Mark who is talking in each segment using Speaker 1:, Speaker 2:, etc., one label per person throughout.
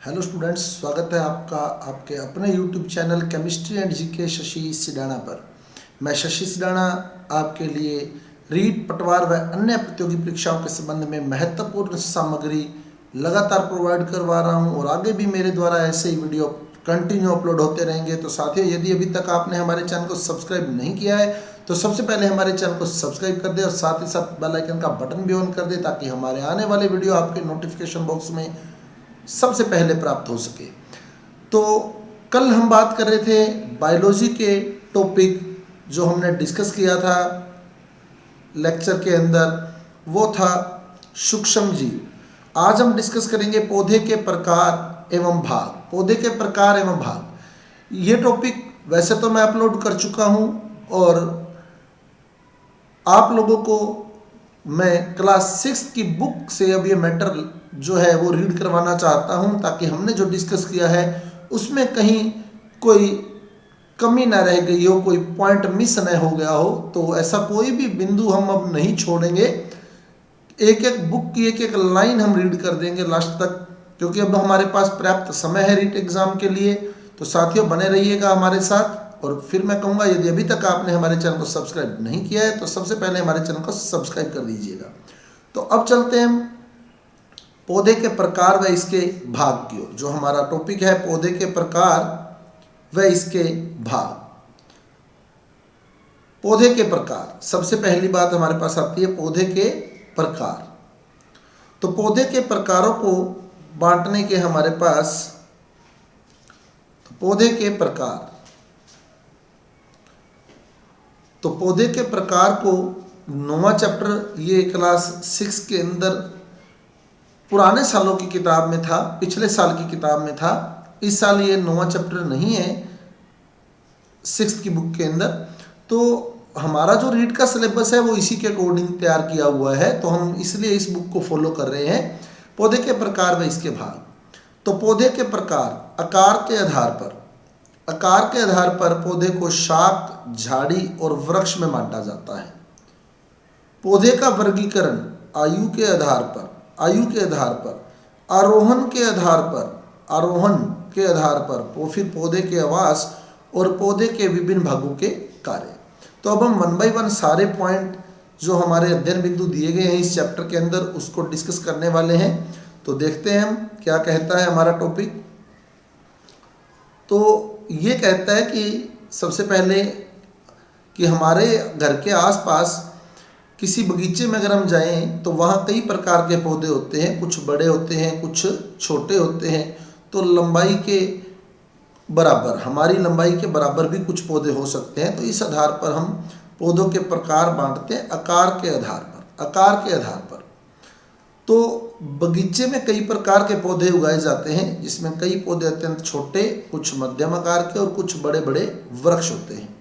Speaker 1: Hello students, स्वागत है आपका आपके अपने YouTube channel chemistry and GK Shashi Sidana पर। मैं शशि सिडाना आपके लिए रीट, पटवार व अन्य प्रतियोगी परीक्षाओं के संबंध में महत्वपूर्ण सामग्री लगातार प्रोवाइड करवा रहा हूं और आगे भी मेरे द्वारा ऐसे ही वीडियो कंटिन्यू अपलोड होते रहेंगे। तो साथियों, यदि अभी तक आपने हमारे चैनल को सब्सक्राइब नहीं किया है तो सबसे पहले हमारे चैनल को सब्सक्राइब कर दे और साथ ही साथ बेल आइकन का बटन भी ऑन कर दे ताकि हमारे आने वाले वीडियो आपके नोटिफिकेशन बॉक्स में सबसे पहले प्राप्त हो सके। तो कल हम बात कर रहे थे बायोलॉजी के टॉपिक जो हमने डिस्कस किया था लेक्चर के अंदर, वो था सूक्ष्म जीव। आज हम डिस्कस करेंगे पौधे के प्रकार एवं भाग। पौधे के प्रकार एवं भाग ये टॉपिक वैसे तो मैं अपलोड कर चुका हूं और आप लोगों को मैं क्लास 6 की बुक से अब ये मैटर जो है वो रीड करवाना चाहता हूं ताकि हमने जो डिस्कस किया है उसमें कहीं कोई कमी ना रह गई हो, कोई पॉइंट मिस न हो गया हो। तो ऐसा कोई भी बिंदु हम अब नहीं छोड़ेंगे। एक एक बुक की एक एक लाइन हम रीड कर देंगे लास्ट तक, क्योंकि अब हमारे पास पर्याप्त समय है रीट एग्जाम के लिए। तो साथियों, बने रहिएगा हमारे साथ। और फिर मैं कहूँगा, यदि अभी तक आपने हमारे चैनल को सब्सक्राइब नहीं किया है तो सबसे पहले हमारे चैनल को सब्सक्राइब कर दीजिएगा। तो अब चलते हैं पौधे के प्रकार व इसके भाग की ओर। जो हमारा टॉपिक है पौधे के प्रकार व इसके भाग। पौधे के प्रकार, सबसे पहली बात हमारे पास आती है पौधे के प्रकार। तो पौधे के प्रकारों को बांटने के हमारे पास पौधे के प्रकार, तो पौधे के प्रकार को 9वां चैप्टर ये क्लास 6 के अंदर पुराने सालों की किताब में था, पिछले साल की किताब में था। इस साल ये 9वां चैप्टर नहीं है 6th की बुक के अंदर। तो हमारा जो रीड का सिलेबस है वो इसी के अकॉर्डिंग तैयार किया हुआ है, तो हम इसलिए इस बुक को फॉलो कर रहे हैं। पौधे के प्रकार व इसके भाग। तो पौधे के प्रकार आकार के आधार पर, आकार के आधार पर पौधे को शाख, झाड़ी और वृक्ष में बांटा जाता है। पौधे का वर्गीकरण आयु के आधार पर, आयु के आधार पर, आरोहण के आधार पर, आरोहण के आधार पर, फिर पौधे के आवास और पौधे के विभिन्न भागों के कार्य। तो अब हम 1 बाय 1 सारे पॉइंट जो हमारे अध्ययन बिंदु दिए गए हैं इस चैप्टर के अंदर उसको डिस्कस करने वाले हैं। तो देखते हैं हम क्या कहता है हमारा टॉपिक। तो ये कहता है कि सबसे पहले कि हमारे घर के आसपास किसी बगीचे में अगर हम जाएं तो वहाँ कई प्रकार के पौधे होते हैं। कुछ बड़े होते हैं, कुछ छोटे होते हैं। तो लंबाई के बराबर, हमारी लंबाई के बराबर भी कुछ पौधे हो सकते हैं। तो इस आधार पर हम पौधों के प्रकार बांटते हैं, आकार के आधार पर, आकार के आधार पर। तो बगीचे में कई प्रकार के पौधे उगाए जाते हैं, जिसमें कई पौधे अत्यंत छोटे, कुछ मध्यम आकार के और कुछ बड़े बड़े वृक्ष होते हैं।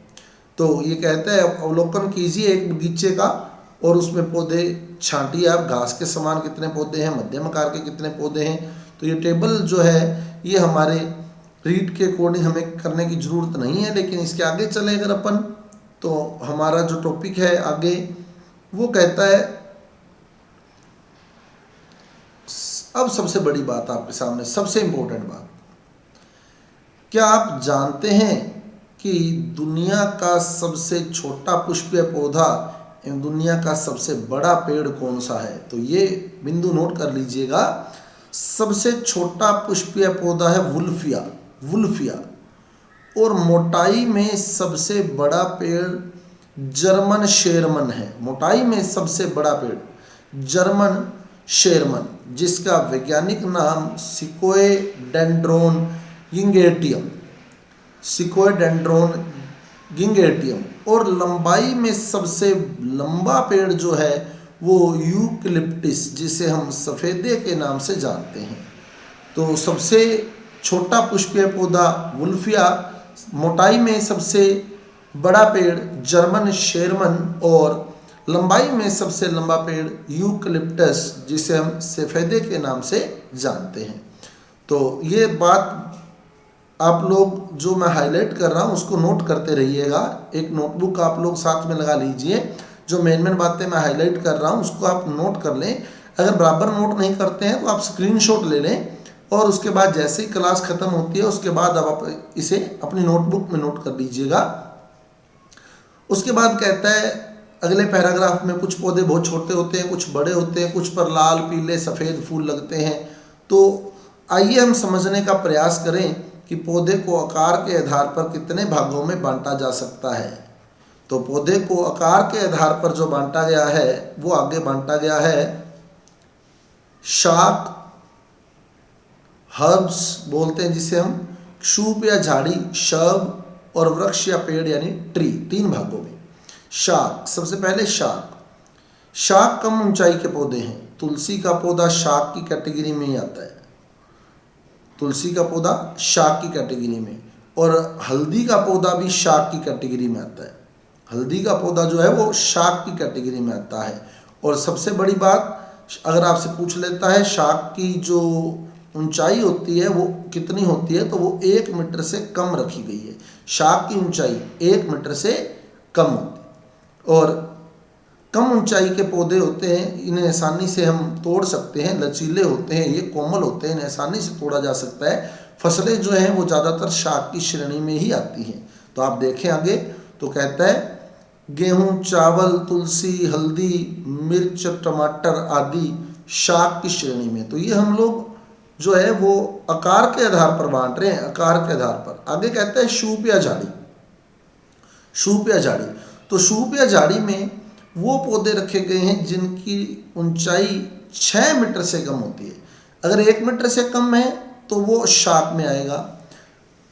Speaker 1: तो ये कहता है, अवलोकन कीजिए एक बगीचे का और उसमें पौधे छांटिए आप, घास के समान कितने पौधे हैं, मध्यम आकार के कितने पौधे हैं। तो ये टेबल जो है ये हमारे रीड के अकॉर्डिंग हमें करने की ज़रूरत नहीं है, लेकिन इसके आगे चले अगर अपन तो हमारा जो टॉपिक है आगे वो कहता है। अब सबसे बड़ी बात आपके सामने, सबसे इंपॉर्टेंट बात, क्या आप जानते हैं कि दुनिया का सबसे छोटा पुष्पीय पौधा एवं दुनिया का सबसे बड़ा पेड़ कौन सा है? तो ये बिंदु नोट कर लीजिएगा। सबसे छोटा पुष्पीय पौधा है वुल्फिया, वुल्फिया। और मोटाई में सबसे बड़ा पेड़ जर्मन शेरमन है। मोटाई में सबसे बड़ा पेड़ जर्मन शेरमन, जिसका वैज्ञानिक नाम सिकोएडेंड्रोन गिंगेटियम, सिकोएडेंड्रोन गिंगेटियम। और लंबाई में सबसे लंबा पेड़ जो है वो यूकलिप्टिस, जिसे हम सफ़ेदे के नाम से जानते हैं। तो सबसे छोटा पुष्पीय पौधा वुल्फिया, मोटाई में सबसे बड़ा पेड़ जर्मन शेरमन और लंबाई में सबसे लंबा पेड़ यूकलिप्टस, जिसे हम सफ़ेदे के नाम से जानते हैं। तो ये बात आप लोग जो मैं हाईलाइट कर रहा हूँ उसको नोट करते रहिएगा। एक नोटबुक आप लोग साथ में लगा लीजिए, जो मेन मेन बातें मैं हाईलाइट कर रहा हूँ उसको आप नोट कर लें। अगर बराबर नोट नहीं करते हैं तो आप स्क्रीनशॉट ले लें और उसके बाद जैसे ही क्लास खत्म होती है उसके बाद अब आप इसे अपनी नोटबुक में नोट कर लीजिएगा। उसके बाद कहता है अगले पैराग्राफ में, कुछ पौधे बहुत छोटे होते हैं, कुछ बड़े होते हैं, कुछ पर लाल पीले सफ़ेद फूल लगते हैं। तो आइए हम समझने का प्रयास करें कि पौधे को आकार के आधार पर कितने भागों में बांटा जा सकता है। तो पौधे को आकार के आधार पर जो बांटा गया है वो आगे बांटा गया है। शाक, हर्ब्स बोलते हैं जिसे हम, शूप या झाड़ी शब, और वृक्ष या पेड़ यानी ट्री, 3 भागों में। शाक, सबसे पहले शाक। शाक कम ऊंचाई के पौधे हैं। तुलसी का पौधा शाक की कैटेगरी में ही आता है। तुलसी का पौधा शाक की कैटेगरी में, और हल्दी का पौधा भी शाक की कैटेगरी में आता है। हल्दी का पौधा जो है वो शाक की कैटेगरी में आता है। और सबसे बड़ी बात, अगर आपसे पूछ लेता है शाक की जो ऊंचाई होती है वो कितनी होती है, तो वो 1 मीटर से कम रखी गई है। शाक की ऊंचाई 1 मीटर से कम होती है। और कम ऊंचाई के पौधे होते हैं, इन्हें आसानी से हम तोड़ सकते हैं, लचीले होते हैं, ये कोमल होते हैं, इन्हें आसानी से तोड़ा जा सकता है। फसलें जो हैं वो ज़्यादातर शाक की श्रेणी में ही आती हैं। तो आप देखें आगे, तो कहता है गेहूं, चावल, तुलसी, हल्दी, मिर्च, टमाटर आदि शाक की श्रेणी में। तो ये हम लोग जो है वो आकार के आधार पर बांट रहे हैं, आकार के आधार पर। आगे कहता है शूप या झाड़ी। शूप या झाड़ी, तो शूप या झाड़ी में वो पौधे रखे गए हैं जिनकी ऊंचाई 6 मीटर से कम होती है। अगर 1 मीटर से कम है तो वो शाक में आएगा।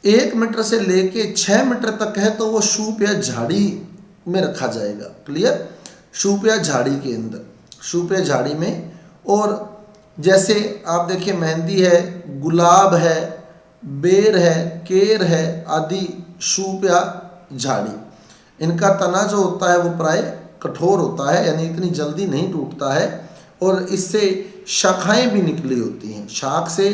Speaker 1: 1 मीटर से लेके 6 मीटर तक है तो वो शूप या झाड़ी में रखा जाएगा। क्लियर? शूप या झाड़ी के अंदर, शूप या झाड़ी में। और जैसे आप देखिए मेहंदी है, गुलाब है, बेर है, केर है आदि शूप या झाड़ी। इनका तना जो होता है वो प्राय कठोर होता है, यानी इतनी जल्दी नहीं टूटता है, और इससे शाखाएं भी निकली होती हैं। शाख से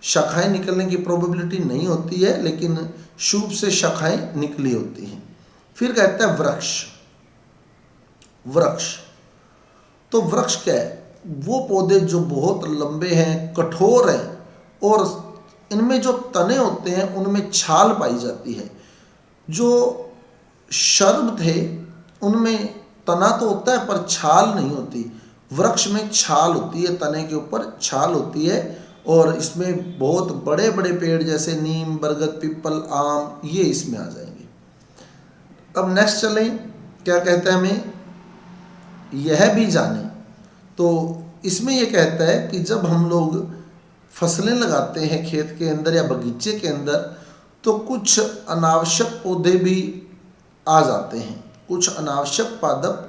Speaker 1: शाखाएं निकलने की प्रोबेबिलिटी नहीं होती है, लेकिन शूप से शाखाएं निकली होती हैं। फिर कहता है वृक्ष। वृक्ष, तो वृक्ष क्या है? वो पौधे जो बहुत लंबे हैं, कठोर हैं, और इनमें जो तने होते हैं उनमें छाल पाई जाती है। जो शर्ब थे उनमें तना तो होता है पर छाल नहीं होती। वृक्ष में छाल होती है, तने के ऊपर छाल होती है, और इसमें बहुत बड़े बड़े पेड़ जैसे नीम, बरगद, पीपल, आम, ये इसमें आ जाएंगे। अब नेक्स्ट चलें, क्या कहता है हमें, यह भी जाने। तो इसमें यह कहता है कि जब हम लोग फसलें लगाते हैं खेत के अंदर या बगीचे के अंदर, तो कुछ अनावश्यक पौधे भी आ जाते हैं, कुछ अनावश्यक पादप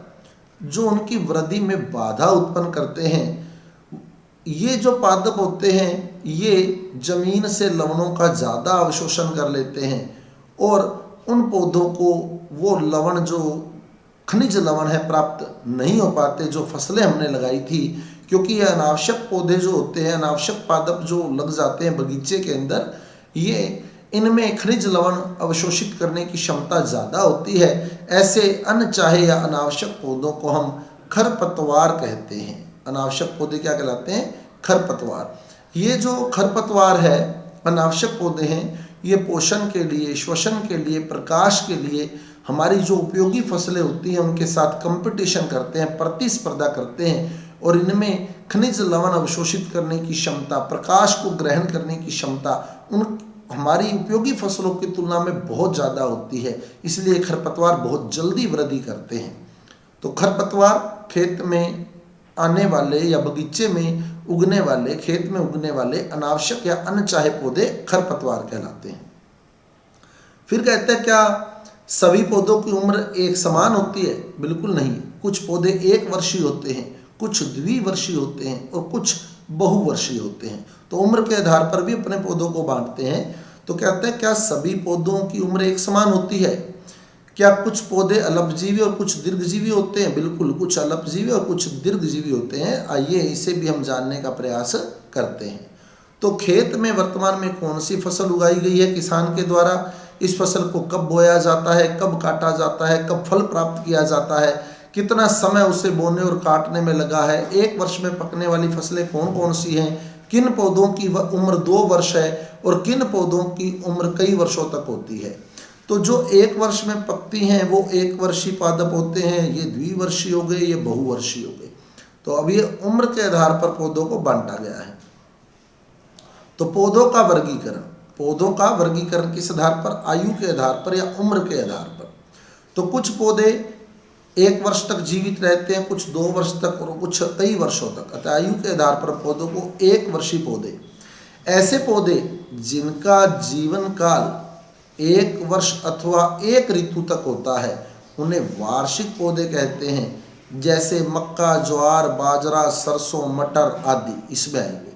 Speaker 1: जो उनकी वृद्धि में बाधा उत्पन्न करते हैं। ये जो पादप होते हैं ये जमीन से लवणों का ज़्यादा अवशोषण कर लेते हैं, और उन पौधों को वो लवण जो खनिज लवण है प्राप्त नहीं हो पाते जो फसलें हमने लगाई थी। क्योंकि ये अनावश्यक पौधे जो होते हैं, अनावश्यक पादप जो लग जाते हैं बगीचे के अंदर, ये इनमें खनिज लवण अवशोषित करने की क्षमता ज़्यादा होती है। ऐसे अनचाहे या अनावश्यक पौधों को हम खरपतवार कहते हैं। अनावश्यक पौधे क्या कहलाते हैं? खरपतवार। ये जो खरपतवार है, अनावश्यक पौधे हैं, ये पोषण के लिए, श्वसन के लिए, प्रकाश के लिए, हमारी जो उपयोगी फसलें होती हैं उनके साथ कंपटीशन करते हैं, प्रतिस्पर्धा करते हैं, और इनमें खनिज लवण अवशोषित करने की क्षमता, प्रकाश को ग्रहण करने की क्षमता उन हमारी उपयोगी फसलों की तुलना में बहुत ज़्यादा होती है। इसलिए खरपतवार बहुत जल्दी वृद्धि करते हैं। तो खरपतवार खेत में आने वाले या बगीचे में उगने वाले, खेत में उगने वाले अनावश्यक या अनचाहे पौधे खरपतवार कहलाते हैं। फिर कहते हैं क्या सभी पौधों की उम्र एक समान होती है? बिल्कुल नहीं। कुछ पौधे 1 वर्षीय होते हैं, कुछ द्विवर्षीय होते हैं, और कुछ बहुवर्षीय होते हैं। तो उम्र के आधार पर भी अपने पौधों को बांटते हैं। तो कहते हैं क्या सभी पौधों की उम्र एक समान होती है? क्या कुछ पौधे अल्पजीवी और कुछ दीर्घजीवी होते हैं? बिल्कुल, कुछ अल्पजीवी और कुछ दीर्घजीवी होते हैं। आइए इसे भी हम जानने का प्रयास करते हैं। तो खेत में वर्तमान में कौन सी फसल उगाई गई है किसान के द्वारा? इस फसल को कब बोया जाता है, कब काटा जाता है, कब फल प्राप्त किया जाता है, कितना समय उसे बोने और काटने में लगा है, 1 वर्ष में पकने वाली फसलें कौन कौन सी हैं, किन पौधों की उम्र 2 वर्ष है और किन पौधों की उम्र कई वर्षों तक होती है। तो जो 1 वर्ष में पकती हैं वो 1 वर्षीय पादप होते हैं, ये द्विवर्षीय हो गए, ये बहुवर्षीय हो गए। तो अब ये उम्र के आधार पर पौधों को बांटा गया है। तो पौधों का वर्गीकरण किस आधार पर? आयु के आधार पर या उम्र के आधार पर। तो कुछ पौधे 1 वर्ष तक जीवित रहते हैं, कुछ 2 वर्ष तक और कुछ कई वर्षों तक। अतः आयु के आधार पर पौधों को 1 वर्षीय पौधे, ऐसे पौधे जिनका जीवन काल 1 वर्ष अथवा 1 ऋतु तक होता है उन्हें वार्षिक पौधे कहते हैं। जैसे मक्का, ज्वार, बाजरा, सरसों, मटर आदि इसमें आएंगे।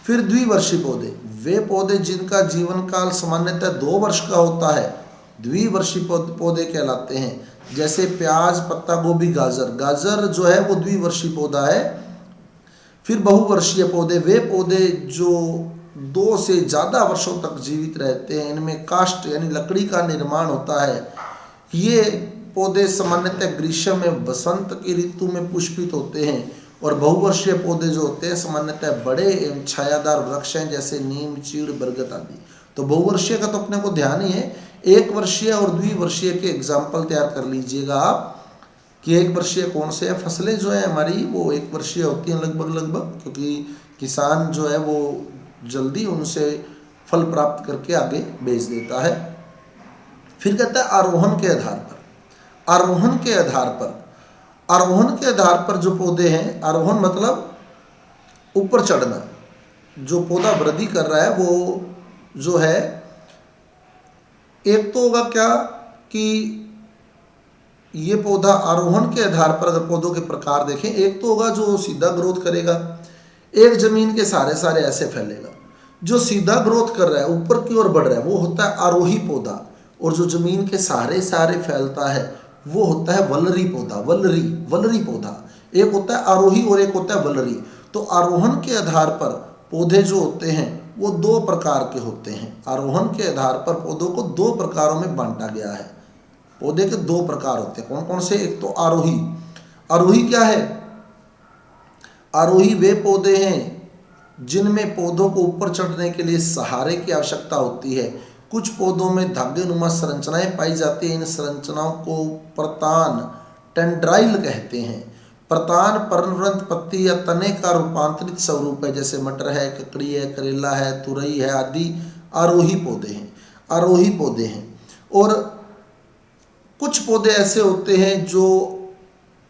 Speaker 1: फिर द्विवर्षीय पौधे, वे पौधे जिनका जीवन काल सामान्यतः 2 वर्ष का होता है द्विवर्षीय पौधे कहलाते हैं। जैसे प्याज, पत्ता गोभी, गाजर जो है वो द्विवर्षीय पौधा है। फिर बहुवर्षीय पौधे, वे पौधे जो 2 से ज़्यादा वर्षों तक जीवित रहते हैं, इनमें काष्ठ यानी लकड़ी का निर्माण होता है। ये पौधे सामान्यतः ग्रीष्म में बसंत की ऋतु में पुष्पित होते हैं। और बहुवर्षीय पौधे जो होते हैं सामान्यतः बड़े एवं छायादार वृक्ष हैं, जैसे नीम, चीड़, बरगद आदि। तो बहुवर्षीय का तो अपने को ध्यान ही है। 1 वर्षीय और द्विवर्षीय के एग्जाम्पल तैयार कर लीजिएगा आप कि 1 वर्षीय कौन से हैं। फसलें जो है हमारी वो 1 वर्षीय होती हैं लगभग, क्योंकि किसान जो है वो जल्दी उनसे फल प्राप्त करके आगे बेच देता है। फिर कहता है आरोहण के आधार पर। आरोहण के आधार पर जो पौधे हैं, आरोहण मतलब ऊपर चढ़ना, जो पौधा वृद्धि कर रहा है वो जो है, एक तो होगा क्या कि ये पौधा आरोहण के आधार पर अगर पौधों के प्रकार देखें, एक तो होगा जो सीधा ग्रोथ करेगा, एक जमीन के सारे ऐसे फैलेगा। जो सीधा ग्रोथ कर रहा है, ऊपर की ओर बढ़ रहा है, वो होता है आरोही पौधा। और जो जमीन के सारे फैलता है वो होता है वलरी पौधा। वलरी पौधा एक होता है आरोही और एक होता है वलरी। तो आरोहण के आधार पर पौधे जो होते हैं वो 2 प्रकार के होते हैं। आरोहण के आधार पर पौधों को 2 प्रकारों में बांटा गया है। पौधे के 2 प्रकार होते हैं। कौन कौन से? एक तो आरोही क्या है? आरोही वे पौधे हैं जिनमें पौधों को ऊपर चढ़ने के लिए सहारे की आवश्यकता होती है। कुछ पौधों में धागेनुमा संरचनाएं पाई जाती हैं। इन संरचनाओं को प्रतान, टेंड्राइल कहते हैं। प्रतान पर्णवृंत पत्ती या तने का रूपांतरित स्वरूप है। जैसे मटर है, ककड़ी है, करेला है, तुरई है आदि आरोही पौधे हैं। और कुछ पौधे ऐसे होते हैं जो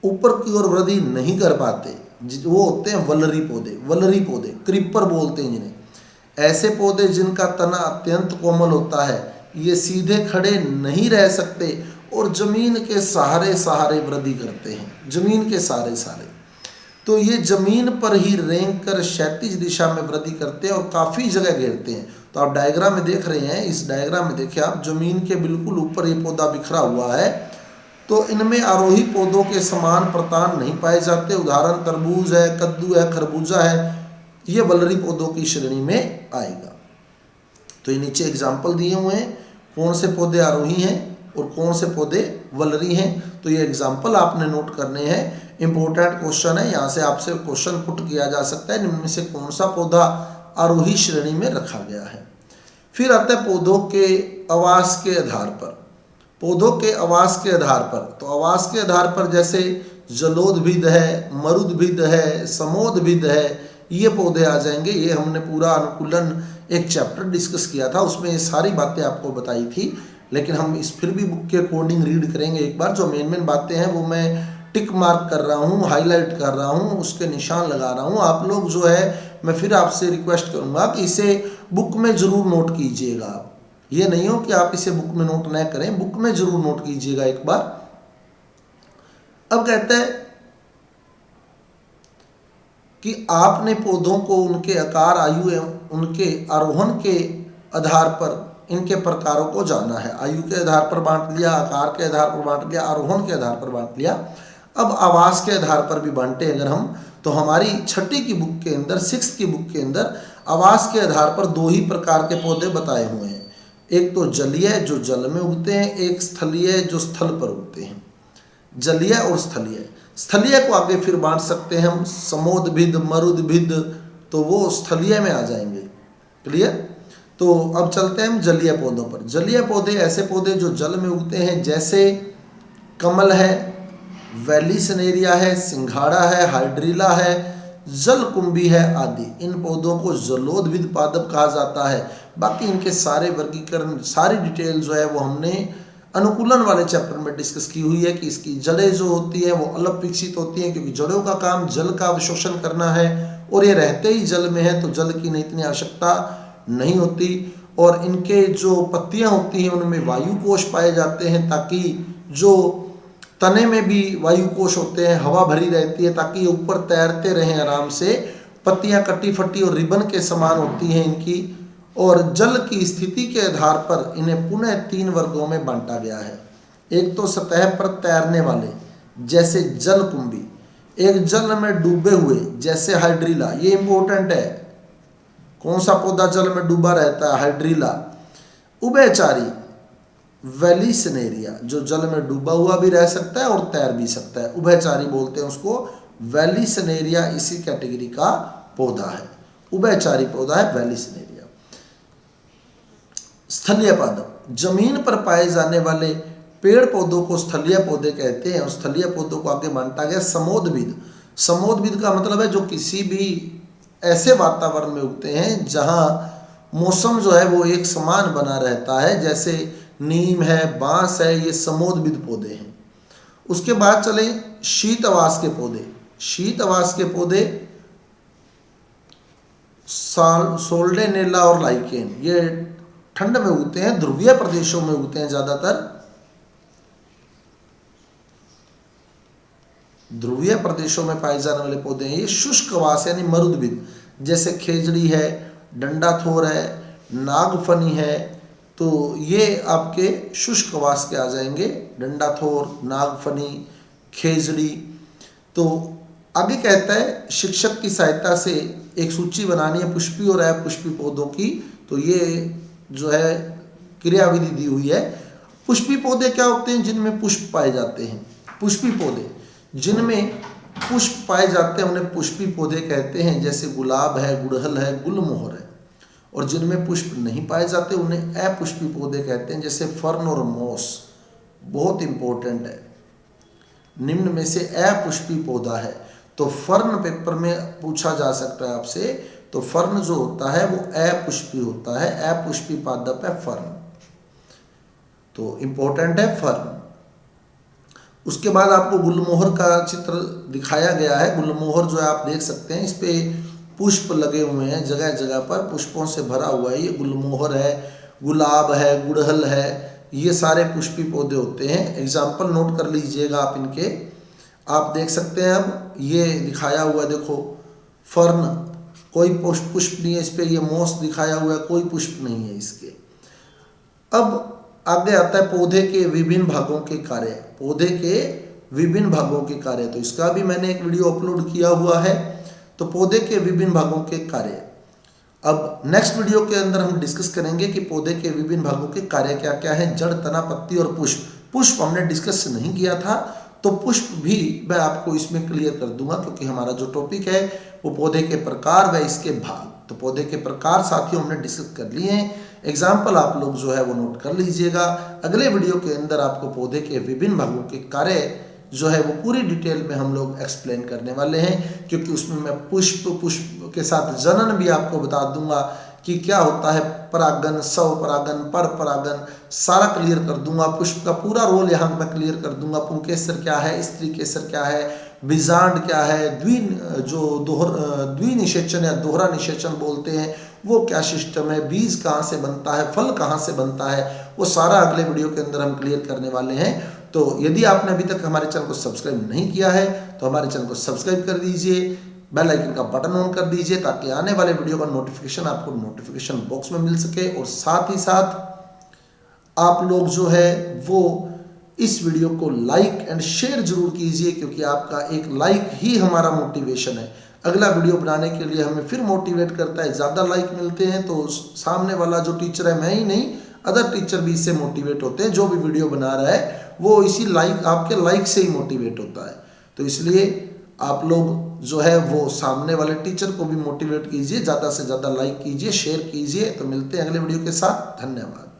Speaker 1: ऊपर की ओर वृद्धि नहीं कर पाते, वो होते हैं वलरी पौधे, क्रीपर बोलते हैं जिन्हें। ऐसे पौधे जिनका तना अत्यंत कोमल होता है, ये सीधे खड़े नहीं रह सकते और जमीन के सहारे वृद्धि करते हैं। जमीन के सहारे तो ये जमीन पर ही रेंग कर क्षैतिज दिशा में वृद्धि करते हैं और काफ़ी जगह घेरते हैं। तो आप डायग्राम में देख रहे हैं, इस डायग्राम में देखिए आप, जमीन के बिल्कुल ऊपर ये पौधा बिखरा हुआ है। तो इनमें आरोही पौधों के समान प्रतान नहीं पाए जाते। उदाहरण तरबूज है, कद्दू है, खरबूजा है, ये वलरी पौधों की श्रेणी में आएगा। तो ये नीचे एग्जाम्पल दिए हुए हैं, कौन से पौधे आरोही हैं और कौन से पौधे वलरी हैं। तो ये एग्जाम्पल आपने नोट करने हैं। इंपॉर्टेंट क्वेश्चन है, यहाँ से आपसे क्वेश्चन पुट किया जा सकता है, इनमें से कौन सा पौधा आरोही श्रेणी में रखा गया है। फिर आता है पौधों के आवास के आधार पर। तो आवास के आधार पर जैसे जलोदभिद है, मरुदभिद है, समोदभिद है, ये पौधे आ जाएंगे। ये हमने पूरा अनुकूलन एक चैप्टर डिस्कस किया था, उसमें ये सारी बातें आपको बताई थी। लेकिन हम इस फिर भी बुक के अकॉर्डिंग रीड करेंगे एक बार। जो मेन बातें हैं वो मैं टिक मार्क कर रहा हूँ, हाईलाइट कर रहा हूँ, उसके निशान लगा रहा हूँ। आप लोग जो है, मैं फिर आपसे रिक्वेस्ट करूँगा कि इसे बुक में ज़रूर नोट कीजिएगा। आप ये नहीं हो कि आप इसे बुक में नोट न करें, बुक में ज़रूर नोट कीजिएगा एक बार। अब कहते हैं कि आपने पौधों को उनके आकार, आयु एवं उनके आरोहण के आधार पर इनके प्रकारों को जाना है। आयु के आधार पर बांट लिया, आकार के आधार पर बांट लिया, आरोहण के आधार पर बांट लिया। अब आवास के आधार पर भी बांटे अगर हम, तो हमारी 6ठी की बुक के अंदर, 6th की बुक के अंदर आवास के आधार पर 2 ही प्रकार के पौधे बताए हुए हैं। एक तो जलीय जो जल में उगते हैं, एक स्थलीय जो स्थल पर उगते हैं। जलीय और स्थलीय को आगे फिर बांट सकते हैं हम, समोदभिद, मरुदभिद, तो वो स्थलीय में आ जाएंगे। क्लियर। तो अब चलते हैं हम जलीय पौधों पर। जलीय पौधे ऐसे पौधे जो जल में उगते हैं, जैसे कमल है, वैलीसनेरिया है, सिंघाड़ा है, हाइड्रीला है, जलकुंभी है आदि। इन पौधों को जलोदविद पादप कहा जाता है। बाकी इनके सारे वर्गीकरण, सारी डिटेल जो है वो हमने अनुकूलन वाले चैप्टर में डिस्कस की हुई है कि इसकी जड़ें जो होती हैं वो अलग विकसित होती हैं, क्योंकि जड़ों का काम जल का अवशोषण करना है और ये रहते ही जल में है तो जल की नहीं इतनी आवश्यकता नहीं होती। और इनके जो पत्तियां होती हैं उनमें वायु कोश पाए जाते हैं, ताकि जो तने में भी वायु कोश होते हैं, हवा भरी रहती है ताकि ये ऊपर तैरते रहें आराम से। पत्तियां कटी फटी और रिबन के समान होती हैं इनकी। और जल की स्थिति के आधार पर इन्हें पुनः 3 वर्गों में बांटा गया है। एक तो सतह पर तैरने वाले जैसे जलकुंभी, एक जल में डूबे हुए जैसे हाइड्रीला। ये इंपॉर्टेंट है, कौन सा पौधा जल में डूबा रहता है? हाइड्रीला। उभयचारी वैलीसनेरिया, जो जल में डूबा हुआ भी रह सकता है और तैर भी सकता है, उभयचारी बोलते हैं उसको। वैलीसनेरिया इसी कैटेगरी का पौधा है, उभयचारी पौधा है वैलीसनेरिया। स्थलीय पादप, जमीन पर पाए जाने वाले पेड़ पौधों को स्थलीय पौधे कहते हैं। और स्थलीय पौधों को आगे बांटा गया समोद्भिद। समोद्भिद का मतलब है जो किसी भी ऐसे वातावरण में उगते हैं जहां मौसम जो है वो एक समान बना रहता है, जैसे नीम है, बांस है, ये समोद्भिद पौधे हैं। उसके बाद चले शीत आवास के पौधे। शीत आवास के पौधे सोल्डेनेला और लाइकेन, ये ठंड में उगते हैं, ध्रुवीय प्रदेशों में उगते हैं, ज्यादातर ध्रुवीय प्रदेशों में पाए जाने वाले पौधे हैं। ये शुष्क आवास यानी मरुद्भिद, जैसे खेजड़ी है, डंडाथोर है, नागफनी है, तो ये आपके शुष्क आवास के आ जाएंगे। डंडाथोर, नागफनी, खेजड़ी। तो आगे कहता है शिक्षक की सहायता से एक सूची बनानी है पुष्पी और अपुष्पी पौधों की। तो ये जो है क्रियाविधि दी हुई है। पुष्पी पौधे क्या होते हैं? जिनमें पुष्प पाए जाते हैं। पुष्पी पौधे जिनमें पुष्प पाए जाते हैं उन्हें पुष्पी पौधे कहते हैं, जैसे गुलाब है, गुड़हल है, गुलमोहर है। और जिनमें पुष्प नहीं पाए जाते उन्हें अपुष्पी पौधे कहते हैं, जैसे फर्न और मॉस। बहुत इंपॉर्टेंट है, निम्न में से अपुष्पी पौधा है। तो फर्न पेपर में पूछा जा सकता है आपसे, तो फर्न जो होता है वो अपुष्पी होता है, अपुष्पी पादप है फर्न, तो इंपॉर्टेंट है फर्न। उसके बाद आपको गुलमोहर का चित्र दिखाया गया है। गुलमोहर जो है आप देख सकते हैं, इस पे पुष्प लगे हुए हैं, जगह जगह पर पुष्पों से भरा हुआ है। ये गुलमोहर है, गुलाब है, गुड़हल है, ये सारे पुष्पी पौधे होते हैं। एग्जाम्पल नोट कर लीजिएगा आप इनके। आप देख सकते हैं, अब ये दिखाया हुआ है, देखो फर्न, कोई पुष्प नहीं है इस पे। ये मॉस दिखाया हुआ है, कोई पुष्प नहीं है इसके। अब आगे आता है पौधे के विभिन्न भागों के कार्य। पौधे के विभिन्न भागों के कार्य, तो इसका भी मैंने एक वीडियो अपलोड किया हुआ है। तो पौधे के विभिन्न भागों के कार्य, अब नेक्स्ट वीडियो के अंदर हम डिस्कस करेंगे कि पौधे के विभिन्न भागों के कार्य क्या क्या है। जड़, तना, पत्ती और पुष्प। पुष्प हमने डिस्कस नहीं किया था, तो पुष्प भी मैं आपको इसमें क्लियर कर दूंगा, क्योंकि हमारा जो टॉपिक है वो पौधे के प्रकार व इसके भाग। तो पौधे के प्रकार साथियों हमने डिस्कस कर लिए हैं। एग्जाम्पल आप लोग जो है वो नोट कर लीजिएगा। अगले वीडियो के अंदर आपको पौधे के विभिन्न भागों के कार्य जो है वो पूरी डिटेल में हम लोग एक्सप्लेन करने वाले हैं, क्योंकि उसमें मैं पुष्प के साथ जनन भी आपको बता दूंगा कि क्या होता है, परागन, स्वपरागन, पर परागन, सारा क्लियर कर दूंगा। पुष्प का पूरा रोल यहाँ मैं क्लियर कर दूंगा। पुंकेसर क्या है, स्त्री केसर क्या है, बीजांड क्या है, द्विनिषेचन या दोहरा निषेचन बोलते हैं, वो क्या सिस्टम है, बीज कहाँ से बनता है, फल कहाँ से बनता है, वो सारा अगले वीडियो के अंदर हम क्लियर करने वाले हैं। तो यदि आपने अभी तक हमारे चैनल को सब्सक्राइब नहीं किया है तो हमारे चैनल को सब्सक्राइब कर दीजिए, बेल आइकन का बटन ऑन कर दीजिए, ताकि आने वाले वीडियो का नोटिफिकेशन आपको नोटिफिकेशन बॉक्स में मिल सके। और साथ ही साथ आप लोग जो है वो इस वीडियो को लाइक एंड शेयर जरूर कीजिए, क्योंकि आपका एक लाइक ही हमारा मोटिवेशन है। अगला वीडियो बनाने के लिए हमें फिर मोटिवेट करता है। ज़्यादा लाइक मिलते हैं तो सामने वाला जो टीचर है, मैं ही नहीं, अदर टीचर भी इससे मोटिवेट होते हैं। जो भी वीडियो बना रहा है वो इसी लाइक, आपके लाइक से ही मोटिवेट होता है। तो इसलिए आप लोग जो है वो सामने वाले टीचर को भी मोटिवेट कीजिए, ज़्यादा से ज़्यादा लाइक कीजिए, शेयर कीजिए। तो मिलते हैं अगले वीडियो के साथ। धन्यवाद।